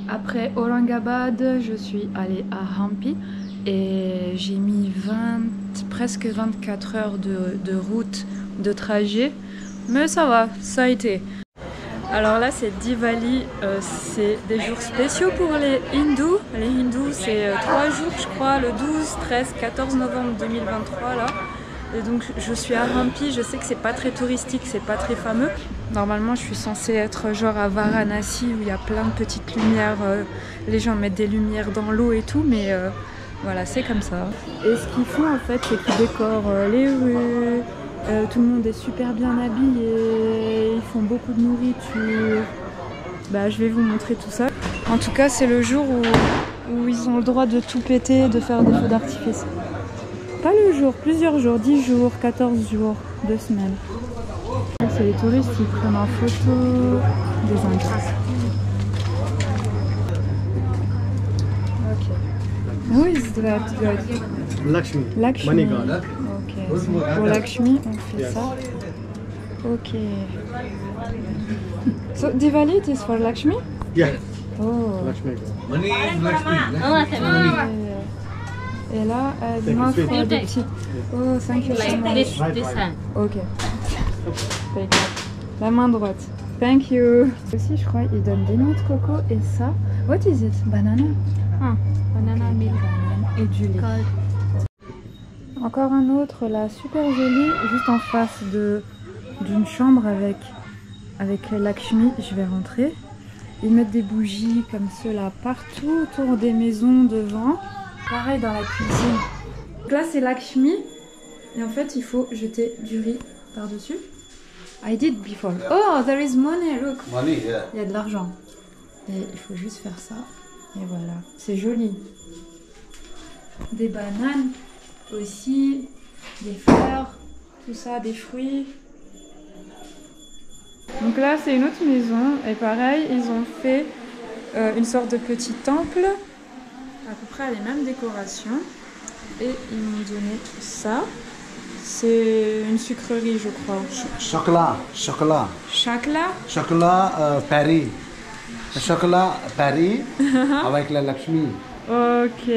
Après Aurangabad, je suis allée à Hampi et j'ai mis presque 24 heures de route, de trajet, mais ça va, ça a été. Alors là c'est Diwali, c'est des jours spéciaux pour les hindous. Les hindous c'est 3 jours je crois, le 12, 13, 14 novembre 2023 là. Et donc je suis à Hampi, je sais que c'est pas très touristique, c'est pas très fameux. Normalement je suis censée être genre à Varanasi où il y a plein de petites lumières, les gens mettent des lumières dans l'eau et tout, mais voilà c'est comme ça. Et ce qu'ils font en fait c'est qu'ils décorent les rues, tout le monde est super bien habillé, ils font beaucoup de nourriture. Bah je vais vous montrer tout ça. En tout cas c'est le jour où ils ont le droit de tout péter, de faire des feux d'artifice. Pas le jour, plusieurs jours, 10 jours, 14 jours, 2 semaines. C'est les touristes qui prennent en photo des endroits. Ok. Who is that guy? Lakshmi. Lakshmi. Money god. Ok. Pour Lakshmi, on fait ça. Ok. So Diwali it is for Lakshmi? Yeah. Oh. Lakshmi god. Money is Lakshmi. Et là, elle m'offre des petits. Oh, thank you so much. This hand. Ok. La main droite. Thank you. Aussi, je crois, ils donnent des noix de coco et ça. What is it? Banana. Ah, banana milk. Et du lait. Encore un autre là, super joli, juste en face d'une chambre avec Lakshmi. Je vais rentrer. Ils mettent des bougies comme ceux-là partout autour des maisons devant. Pareil dans la cuisine. Donc là c'est Lakshmi et en fait il faut jeter du riz par-dessus. I did before. Oh, there is money, look. Money, yeah. Il y a de l'argent. Et il faut juste faire ça. Et voilà, c'est joli. Des bananes aussi, des fleurs, tout ça, des fruits. Donc là c'est une autre maison et pareil ils ont fait une sorte de petit temple. À peu près les mêmes décorations et ils m'ont donné ça. C'est une sucrerie je crois. Chocolat. Chakla. Paris. Chocolat Paris avec la Lakshmi. Ok.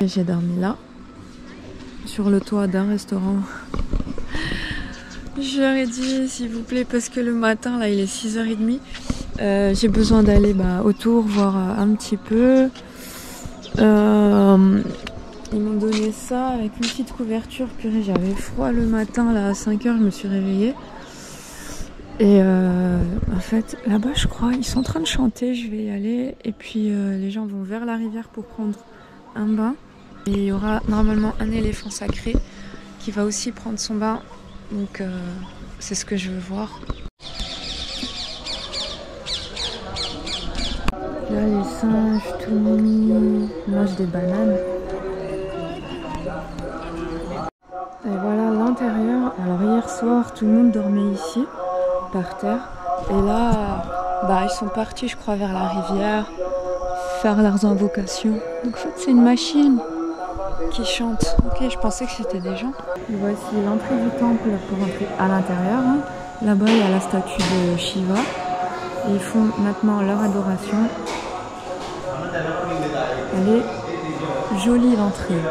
J'ai dormi là, sur le toit d'un restaurant. Je leur ai dit s'il vous plaît parce que le matin là il est 6h30. J'ai besoin d'aller autour voir un petit peu. Ils m'ont donné ça avec une petite couverture. Purée, j'avais froid le matin là à 5h, je me suis réveillée. Et en fait là-bas je crois ils sont en train de chanter, je vais y aller. Et puis les gens vont vers la rivière pour prendre un bain. Et il y aura normalement un éléphant sacré qui va aussi prendre son bain. Donc c'est ce que je veux voir. Là les singes tout mimi mangent des bananes. Et voilà l'intérieur. Alors hier soir tout le monde dormait ici, par terre. Et là ils sont partis je crois vers la rivière faire leurs invocations. Donc en fait c'est une machine qui chante. Ok, je pensais que c'était des gens. Et voici l'entrée du temple pour entrer à l'intérieur. Là-bas il y a la statue de Shiva. Et ils font maintenant leur adoration. Elle est jolie l'entrée.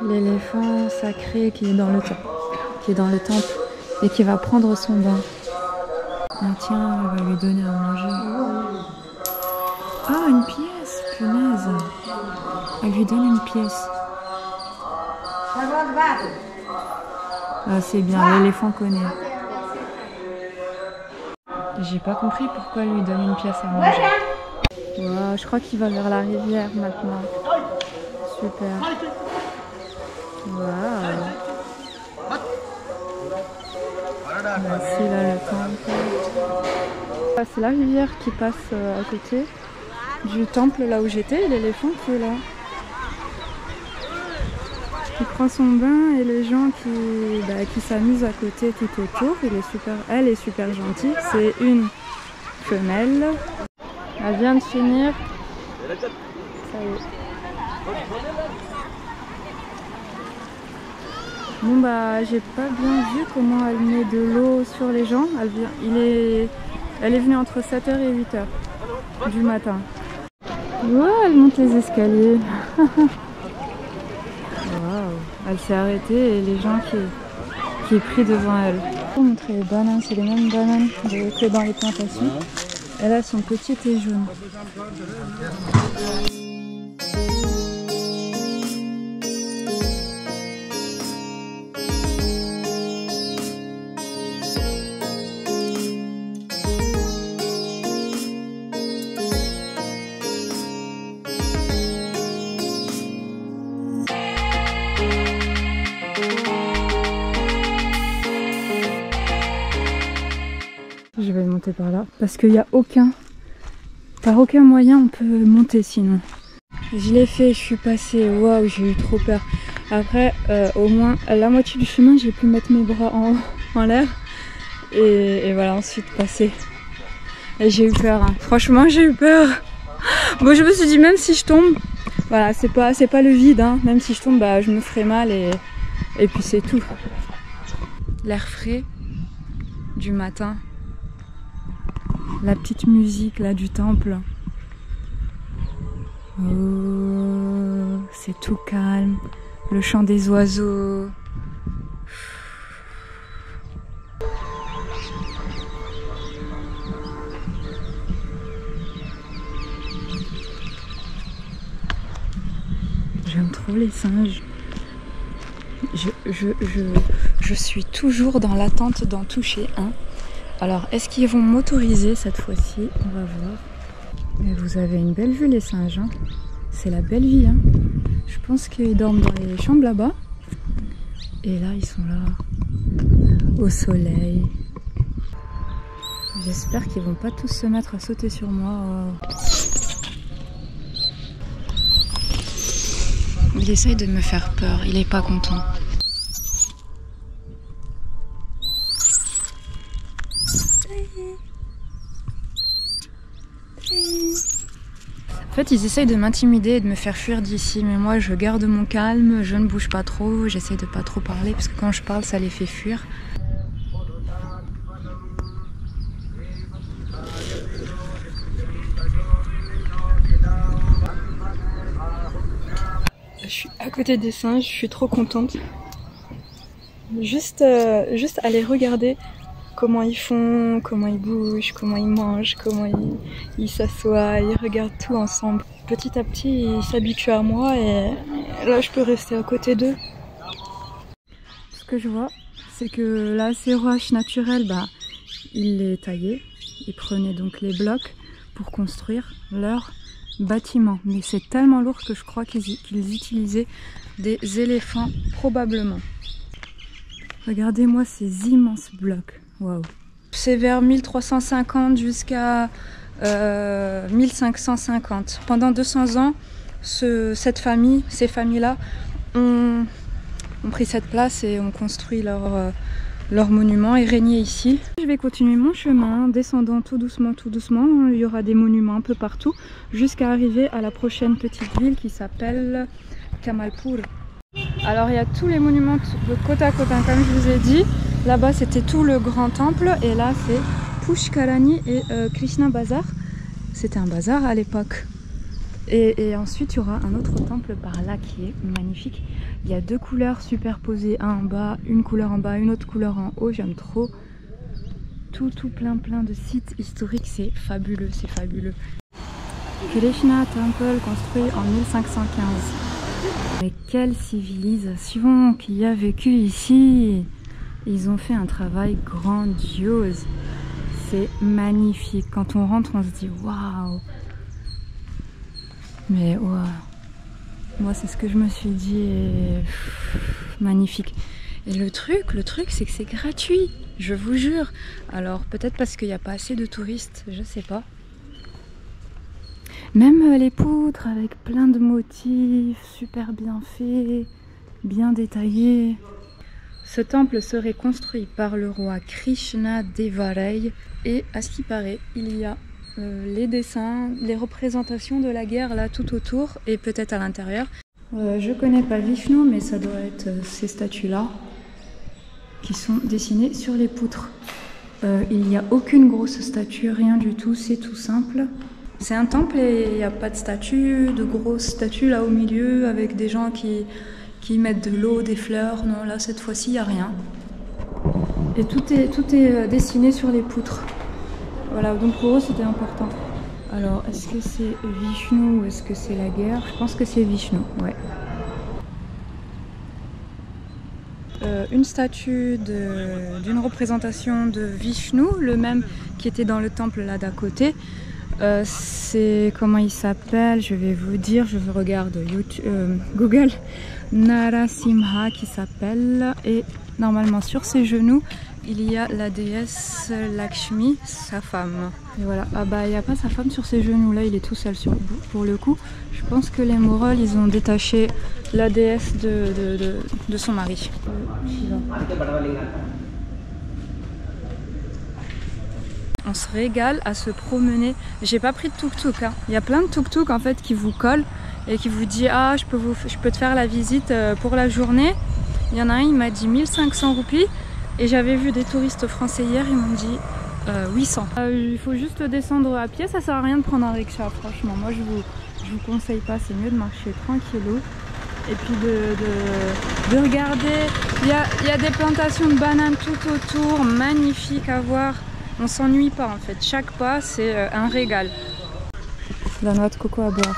L'éléphant sacré qui est dans le temple et qui va prendre son bain. Ah tiens, elle va lui donner à manger. Ah, une pièce, punaise. Elle lui donne une pièce. Ah c'est bien, l'éléphant connaît. J'ai pas compris pourquoi elle lui donne une pièce à manger. Wow, je crois qu'il va vers la rivière maintenant. Super. Waouh. Voici là le temple. C'est la rivière qui passe à côté du temple là où j'étais et l'éléphant qui est là. Il prend son bain et les gens qui s'amusent à côté tout autour. Elle est super gentille. C'est une femelle. Elle vient de finir. Ça y est. Bon bah j'ai pas bien vu comment elle met de l'eau sur les gens. Elle est venue entre 7h et 8h du matin. Wow, elle monte les escaliers. Wow. Elle s'est arrêtée et les gens qui est pris devant elle. Pour montrer les bananes, c'est les mêmes bananes que dans les plantations. Et là, elles sont petites et jaunes. Je vais monter par là parce qu'il n'y a par aucun moyen on peut monter sinon. Je l'ai fait, je suis passée, waouh, j'ai eu trop peur. Après, au moins à la moitié du chemin, j'ai pu mettre mes bras en l'air et voilà, ensuite passer. Et j'ai eu peur, hein. Franchement, j'ai eu peur. Bon, je me suis dit, même si je tombe, voilà, c'est pas le vide, hein. Même si je tombe, bah, je me ferai mal et puis c'est tout. L'air frais du matin. La petite musique là du temple. Oh, c'est tout calme. Le chant des oiseaux. J'aime trop les singes. Je suis toujours dans l'attente d'en toucher un. Alors, est-ce qu'ils vont m'autoriser cette fois-ci? On va voir. Mais vous avez une belle vue les singes, hein. C'est la belle vie, hein. Je pense qu'ils dorment dans les chambres là-bas. Et là, ils sont là, au soleil. J'espère qu'ils vont pas tous se mettre à sauter sur moi. Il essaye de me faire peur, il est pas content. En fait, ils essayent de m'intimider et de me faire fuir d'ici, mais moi je garde mon calme, je ne bouge pas trop, j'essaie de pas trop parler parce que quand je parle, ça les fait fuir. Je suis à côté des singes, je suis trop contente. Juste à les regarder. Comment ils font, comment ils bougent, comment ils mangent, comment ils s'assoient, ils regardent tout ensemble. Petit à petit, ils s'habituent à moi et là, je peux rester à côté d'eux. Ce que je vois, c'est que là, ces roches naturelles, bah, ils les taillaient. Ils prenaient donc les blocs pour construire leur bâtiment. Mais c'est tellement lourd que je crois qu'ils utilisaient des éléphants, probablement. Regardez-moi ces immenses blocs. Waouh. C'est vers 1350 jusqu'à 1550. Pendant 200 ans, ces familles-là ont pris cette place et ont construit leur monument et régné ici. Je vais continuer mon chemin, descendant tout doucement, tout doucement. Il y aura des monuments un peu partout jusqu'à arriver à la prochaine petite ville qui s'appelle Kamalpur. Alors il y a tous les monuments de côte à côte, hein, comme je vous ai dit. Là-bas c'était tout le grand temple et là c'est Pushkarani et Krishna Bazar. C'était un bazar à l'époque. Et ensuite il y aura un autre temple par là qui est magnifique. Il y a deux couleurs superposées, un en bas, une couleur en bas, une autre couleur en haut. J'aime trop. Tout plein de sites historiques, c'est fabuleux, c'est fabuleux. Krishna Temple construit en 1515. Mais quelle civilisation qui a vécu ici! Ils ont fait un travail grandiose. C'est magnifique. Quand on rentre, on se dit waouh! Mais waouh! Moi, c'est ce que je me suis dit. Et... magnifique. Et le truc, c'est que c'est gratuit. Je vous jure. Alors, peut-être parce qu'il n'y a pas assez de touristes, je sais pas. Même les poutres avec plein de motifs, super bien faits, bien détaillés. Ce temple serait construit par le roi Krishna Devaraya et à ce qui paraît, il y a les dessins, les représentations de la guerre là tout autour et peut-être à l'intérieur. Je connais pas Vishnu, mais ça doit être ces statues-là qui sont dessinées sur les poutres. Il n'y a aucune grosse statue, rien du tout, c'est tout simple. C'est un temple et il n'y a pas de statue, de grosses statues là au milieu avec des gens qui mettent de l'eau, des fleurs. Non, là cette fois-ci il n'y a rien. Et tout est dessiné sur les poutres. Voilà, donc pour eux c'était important. Alors, est-ce que c'est Vishnu ou est-ce que c'est la guerre? Je pense que c'est Vishnu, ouais. Une statue d'une représentation de Vishnu, le même qui était dans le temple là d'à côté. C'est, comment il s'appelle? Je vais vous dire, je regarde YouTube, Google. Narasimha qui s'appelle. Et normalement sur ses genoux, il y a la déesse Lakshmi, sa femme. Et voilà, ah bah il n'y a pas sa femme sur ses genoux, là il est tout seul pour le coup. Je pense que les Mongols ils ont détaché la déesse de son mari. On se régale à se promener. J'ai pas pris de tuk-tuk, hein. Il y a plein de tuk-tuk en fait qui vous collent et qui vous dit ah je peux te faire la visite pour la journée. Il y en a un, il m'a dit 1500 roupies. Et j'avais vu des touristes français hier, ils m'ont dit 800. Il faut juste descendre à pied, ça sert à rien de prendre un rickshaw, franchement. Moi je vous conseille pas, c'est mieux de marcher tranquillou. Et puis de regarder, il y a des plantations de bananes tout autour, magnifiques à voir. On s'ennuie pas en fait, chaque pas c'est un régal. La noix de coco à boire.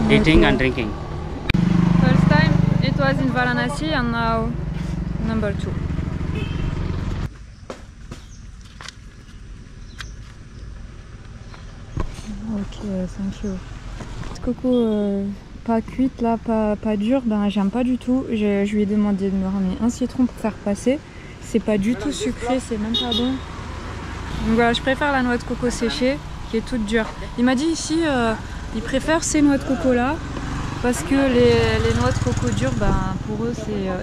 Eating and drinking. First time it was in Varanasi and now number 2. Ok, thank you. Coco pas cuite là, pas dure, ben j'aime pas du tout. Je lui ai demandé de me ramener un citron pour faire passer. C'est pas du tout sucré, c'est même pas bon. Donc voilà, je préfère la noix de coco séchée qui est toute dure. Il m'a dit ici ils préfèrent ces noix de coco là parce que les noix de coco dures, ben, pour eux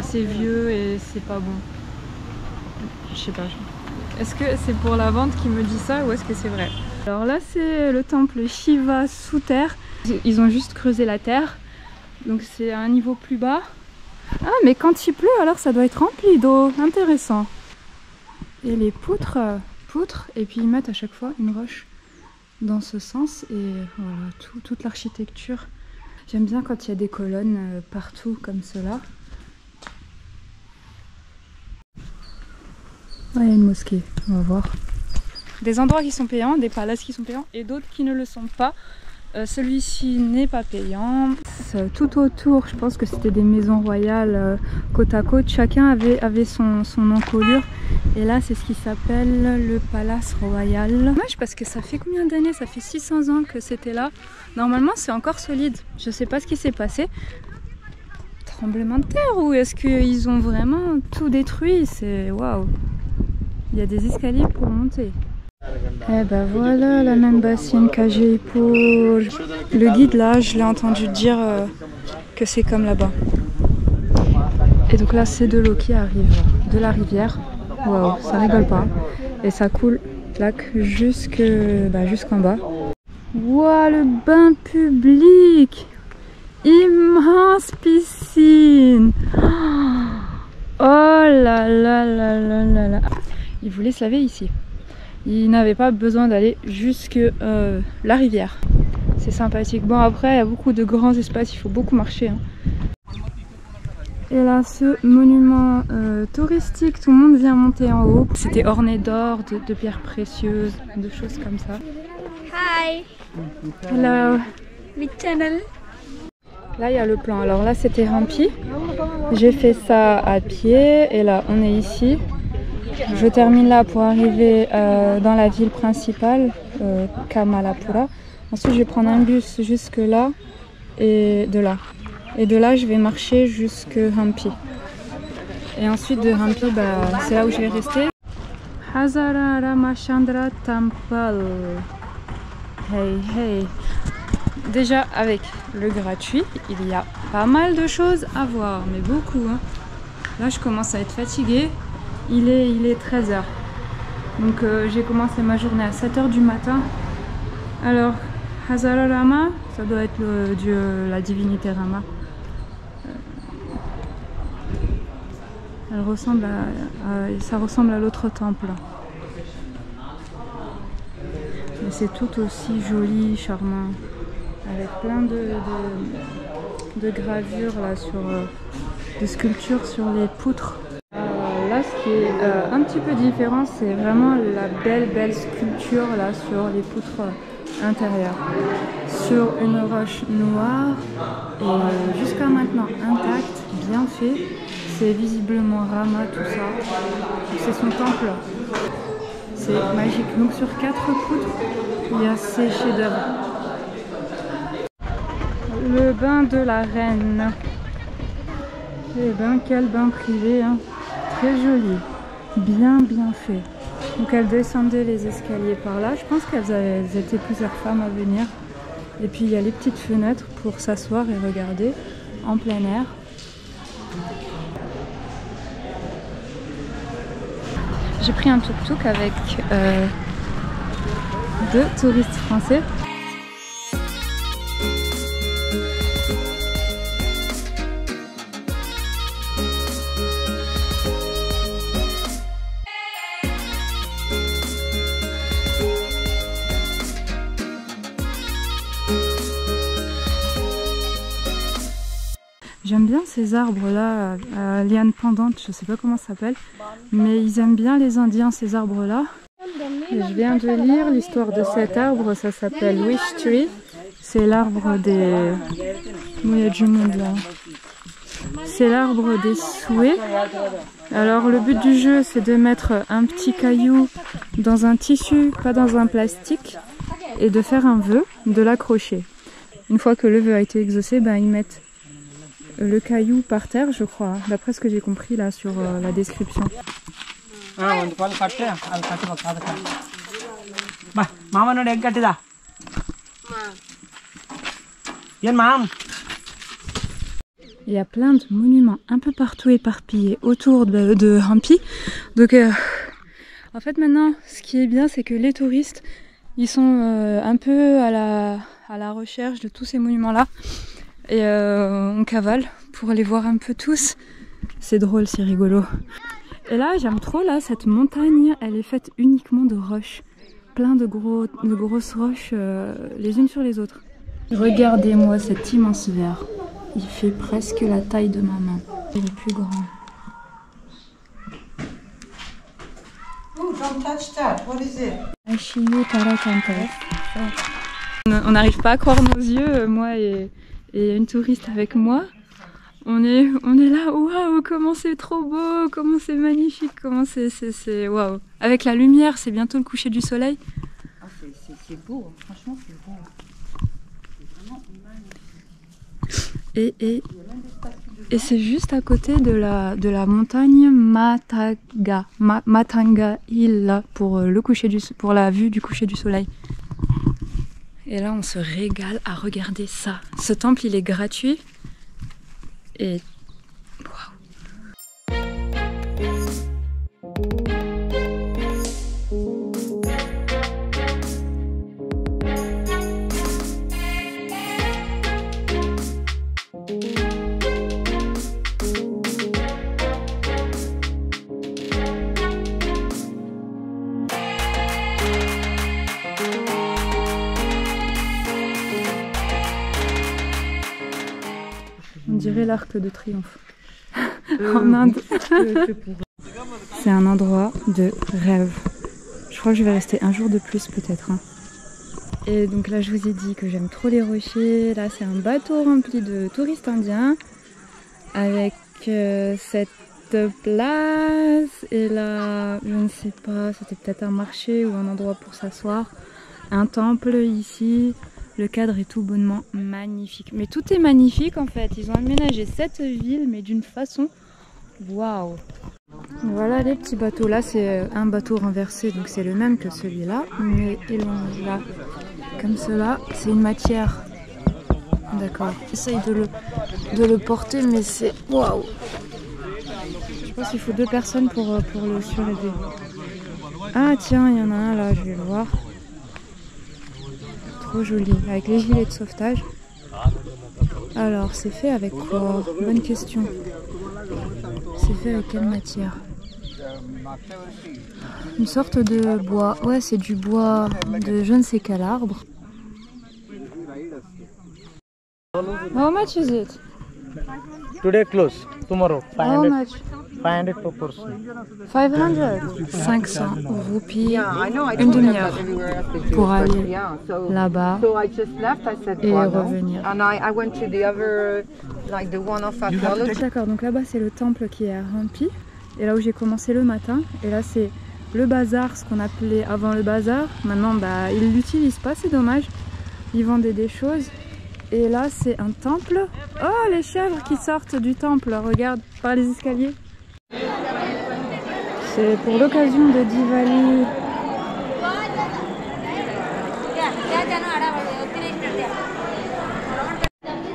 c'est vieux et c'est pas bon. Je sais pas. Est-ce que c'est pour la vente qui me dit ça ou est-ce que c'est vrai? Alors là c'est le temple Shiva sous terre. Ils ont juste creusé la terre. Donc c'est à un niveau plus bas. Ah mais quand il pleut alors ça doit être rempli d'eau. Intéressant. Et les poutres et puis ils mettent à chaque fois une roche dans ce sens et voilà toute l'architecture. J'aime bien quand il y a des colonnes partout comme cela. Ah, il y a une mosquée, on va voir. Des endroits qui sont payants, des palaces qui sont payants et d'autres qui ne le sont pas. Celui-ci n'est pas payant. Tout autour, je pense que c'était des maisons royales côte à côte. Chacun avait son encolure. Et là, c'est ce qui s'appelle le palace royal. Dommage parce que ça fait combien d'années? Ça fait 600 ans que c'était là. Normalement, c'est encore solide. Je sais pas ce qui s'est passé. Tremblement de terre ou est-ce qu'ils ont vraiment tout détruit? C'est waouh. Il y a des escaliers pour monter. Eh ben voilà la même bassine Kajaipur. Le guide là, je l'ai entendu dire que c'est comme là-bas. Et donc là, c'est de l'eau qui arrive de la rivière. Waouh, ça rigole pas. Et ça coule jusqu'en bas. Waouh, le bain public! Immense piscine! Oh là là là là là là! Ils voulaient se laver ici. Ils n'avaient pas besoin d'aller jusque la rivière. C'est sympathique. Bon après, il y a beaucoup de grands espaces, il faut beaucoup marcher. Hein. Et là, ce monument touristique, tout le monde vient monter en haut. C'était orné d'or, de pierres précieuses, de choses comme ça. Hi. Hello. Which channel? Là, il y a le plan. Alors là, c'était Hampi. J'ai fait ça à pied et là, on est ici. Je termine là pour arriver dans la ville principale, Kamalapura. Ensuite, je vais prendre un bus jusque là et de là. Et de là, je vais marcher jusque Hampi. Et ensuite de Hampi, c'est là où je vais rester. Hazara Ramachandra Temple. Hey, hey. déjà avec le gratuit, il y a pas mal de choses à voir, mais beaucoup. Hein. Là, je commence à être fatiguée. Il est 13h. Donc, j'ai commencé ma journée à 7h du matin. Alors, Hazara Rama, ça doit être le dieu, la divinité Rama. Elle ressemble ça ressemble à l'autre temple. Mais c'est tout aussi joli, charmant, avec plein de gravures là, de sculptures sur les poutres. Là, ce qui est un petit peu différent, c'est vraiment la belle sculpture là sur les poutres intérieures, sur une roche noire et jusqu'à maintenant intacte, bien fait. C'est visiblement Rama, tout ça. C'est son temple. C'est magique. Donc sur 4 poutres, il y a ces chefs-d'œuvre. Le bain de la reine. Eh ben, quel bain privé, hein. Très joli. Bien fait. Donc elle descendait les escaliers par là. Je pense qu'elles étaient plusieurs femmes à venir. Et puis il y a les petites fenêtres pour s'asseoir et regarder en plein air. J'ai pris un tuk-tuk avec 2 touristes français. J'aime bien ces arbres là, à lianes pendantes, je sais pas comment ça s'appelle, mais ils aiment bien les Indiens ces arbres là. Et je viens de lire l'histoire de cet arbre, ça s'appelle Wish Tree, c'est l'arbre des... Oui, il y a du monde là. C'est l'arbre des souhaits. Alors le but du jeu c'est de mettre un petit caillou dans un tissu, pas dans un plastique, et de faire un vœu, de l'accrocher. Une fois que le vœu a été exaucé, ben, ils mettent le caillou par terre, je crois, d'après ce que j'ai compris là sur la description. Il y a plein de monuments un peu partout éparpillés autour de Hampi. Donc en fait maintenant, ce qui est bien, c'est que les touristes, ils sont un peu à la recherche de tous ces monuments-là. Et on cavale pour les voir un peu tous. C'est drôle, c'est rigolo. Et là, j'aime trop là, cette montagne, elle est faite uniquement de roches. Plein de grosses roches les unes sur les autres. Regardez-moi cet immense verre. Il fait presque la taille de ma main. Il est plus grand. Oh, don't touch that. What is it? Ashiyu Tarakanta. On n'arrive pas à croire nos yeux, moi et une touriste avec moi. On est là, waouh, comment c'est trop beau, comment c'est magnifique, comment c'est waouh. Avec la lumière, c'est bientôt le coucher du soleil. Ah, c'est beau, franchement c'est beau. Et c'est juste à côté de la montagne Matanga Hill là, pour la vue du coucher du soleil. Et là, on se régale à regarder ça. Ce temple, il est gratuit. Et waouh. On dirait l'Arc de Triomphe en Inde. C'est un endroit de rêve. Je crois que je vais rester un jour de plus peut-être. Hein. Et donc là je vous ai dit que j'aime trop les rochers. Là c'est un bateau rempli de touristes indiens avec cette place. Et là je ne sais pas, c'était peut-être un marché ou un endroit pour s'asseoir. Un temple ici. Le cadre est tout bonnement magnifique. Mais tout est magnifique en fait. Ils ont aménagé cette ville, mais d'une façon... Waouh! Voilà les petits bateaux. Là, c'est un bateau renversé, donc c'est le même que celui-là. Mais ils l'ont là comme cela. C'est une matière D'accord. J'essaye de le porter, mais c'est... Waouh! Je pense qu'il faut 2 personnes pour le surélever. Ah tiens, il y en a un là, je vais le voir. Trop joli, avec les gilets de sauvetage. Alors, c'est fait avec quoi? Bonne question. C'est fait avec quelle matière? Une sorte de bois. Ouais, c'est du bois de je ne sais quel arbre. How much is it? Today close, tomorrow How 500, much? 500 per person. 500. 500 roupies. Une demi-heure pour aller là-bas et revenir. D'accord, donc là-bas c'est le temple qui est à Hampi. Et là où j'ai commencé le matin. Et là c'est le bazar, ce qu'on appelait avant le bazar. Maintenant bah, ils ne l'utilisent pas, c'est dommage. Ils vendaient des choses. Et là c'est un temple. Oh, les chèvres qui sortent du temple, regarde, par les escaliers. C'est pour l'occasion de Diwali.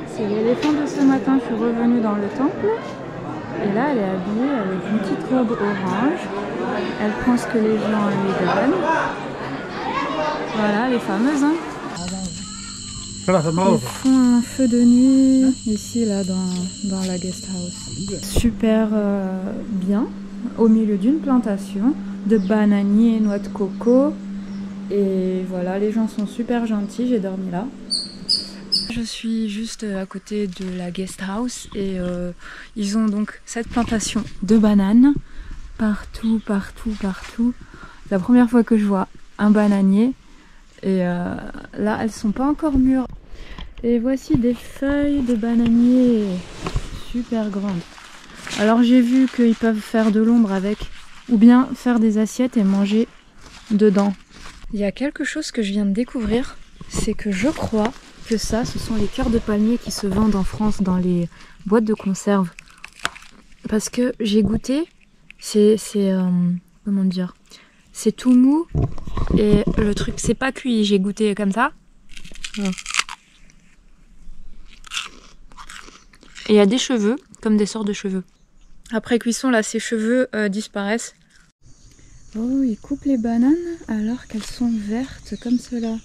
C'est l'éléphant de ce matin, je suis revenue dans le temple. Et là, elle est habillée avec une petite robe orange. Elle prend ce que les gens lui donnent. Voilà, les fameuses. Hein. Ils font un feu de nuit ici, là, dans la guest house. Super bien. Au milieu d'une plantation de bananiers et noix de coco. Et voilà, les gens sont super gentils, j'ai dormi là. Je suis juste à côté de la guest house et ils ont donc cette plantation de bananes partout, partout, partout. C'est la première fois que je vois un bananier et là elles sont pas encore mûres. Et voici des feuilles de bananier super grandes. Alors j'ai vu qu'ils peuvent faire de l'ombre avec ou bien faire des assiettes et manger dedans. Il y a quelque chose que je viens de découvrir, c'est que je crois que ça, ce sont les cœurs de palmier qui se vendent en France dans les boîtes de conserve. Parce que j'ai goûté, c'est comment dire, c'est tout mou et le truc, c'est pas cuit, j'ai goûté comme ça. Et il y a des cheveux, comme des sortes de cheveux. Après cuisson, là, ces cheveux disparaissent. Oh, ils coupent les bananes alors qu'elles sont vertes comme cela.